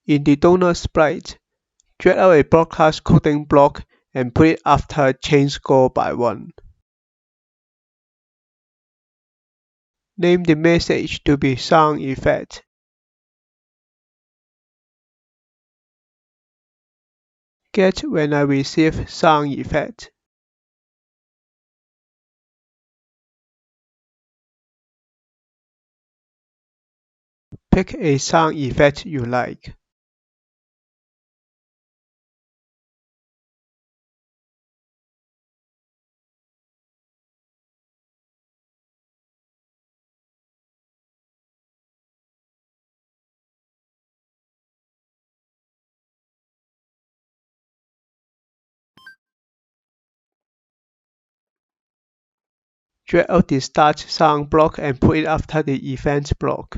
In the donor sprite, drag out a broadcast coding block and put it after change score by 1. Name the message to be sound effect. Get when I receive sound effect. Pick a sound effect you like. Drag out the start sound block and put it after the event block.